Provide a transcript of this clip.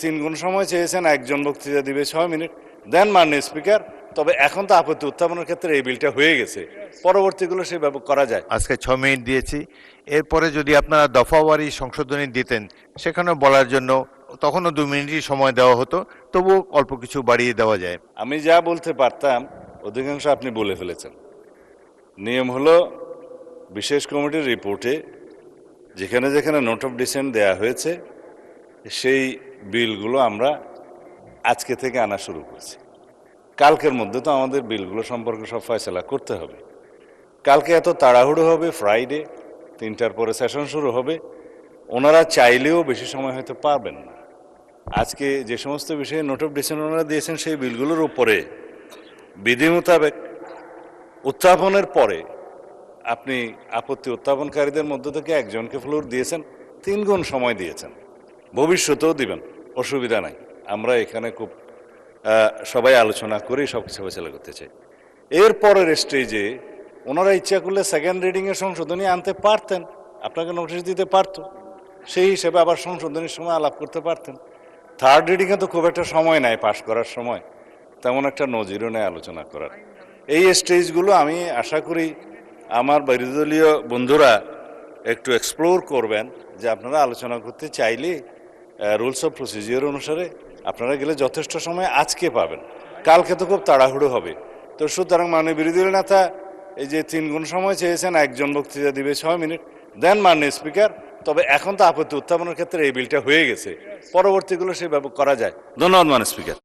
3 গুণ সময় চেয়েছেন, একজন বক্তৃতা দিবে 6 মিনিট, দেন মাননীয় স্পিকার। তবে এখন তো আপত্তি উত্থাপনের ক্ষেত্রে এই বিলটা হয়ে গেছে, পরবর্তীগুলো সেভাবে করা যায়। আজকে 6 মিনিট দিয়েছি, এরপরে যদি আপনারা দফাওয়ারি সংশোধনী দিতেন সেখানেও বলার জন্য তখনও 2 মিনিটই সময় দেওয়া হতো, তবুও অল্প কিছু বাড়িয়ে দেওয়া যায়। আমি যা বলতে পারতাম অধিকাংশ আপনি বলে ফেলেছেন। নিয়ম হলো বিশেষ কমিটির রিপোর্টে যেখানে যেখানে নোট অফ ডিসেন্ট দেয়া হয়েছে সেই বিলগুলো আমরা আজকে থেকে আনা শুরু করছি। কালকের মধ্যে তো আমাদের বিলগুলো সম্পর্কে সব ফয়সলা করতে হবে। কালকে এত তাড়াহুড়ো হবে, ফ্রাইডে 3টার পরে সেশন শুরু হবে, ওনারা চাইলেও বেশি সময় হয়তো পাবেন না। আজকে যে সমস্ত বিষয়ে নোট অফ ডিসেন্ট ওনারা দিয়েছেন সেই বিলগুলোর উপরে বিধি মোতাবেক উত্থাপনের পরে আপনি আপত্তি উত্থাপনকারীদের মধ্য থেকে একজনকে ফ্লোর দিয়েছেন, 3 গুণ সময় দিয়েছেন, ভবিষ্যতেও দিবেন, অসুবিধা নাই। আমরা এখানে খুব সবাই আলোচনা করেই সব কিছু ফয়সালা করতে চাই। এর পরের স্টেজে ওনারা ইচ্ছা করলে সেকেন্ড রিডিংয়ের সংশোধনী আনতে পারতেন, আপনাকে নোটিশ দিতে পারত, সেই হিসেবে আবার সংশোধনীর সময় আলাপ করতে পারতেন। থার্ড রিডিংয়ে তো খুব একটা সময় নাই পাশ করার সময়, তেমন একটা নজিরও নেই আলোচনা করার। এই স্টেজগুলো আমি আশা করি আমার বিরোধী দলীয় বন্ধুরা একটু এক্সপ্লোর করবেন, যে আপনারা আলোচনা করতে চাইলে রুলস অফ প্রসিজিওর অনুসারে আপনারা গেলে যথেষ্ট সময় আজকে পাবেন, কালকে তো খুব তাড়াহুড়ো হবে। তো সুতরাং মাননীয় বিরোধী দলীয় নেতা এই যে 3 গুণ সময় চেয়েছেন, একজন বক্তৃতা দিবে 6 মিনিট, দেন মাননীয় স্পিকার। তবে এখন তো আপত্তি উত্থাপনের ক্ষেত্রে এই বিলটা হয়ে গেছে, পরবর্তীগুলো সেভাবে করা যায়। ধন্যবাদ মাননীয় স্পিকার।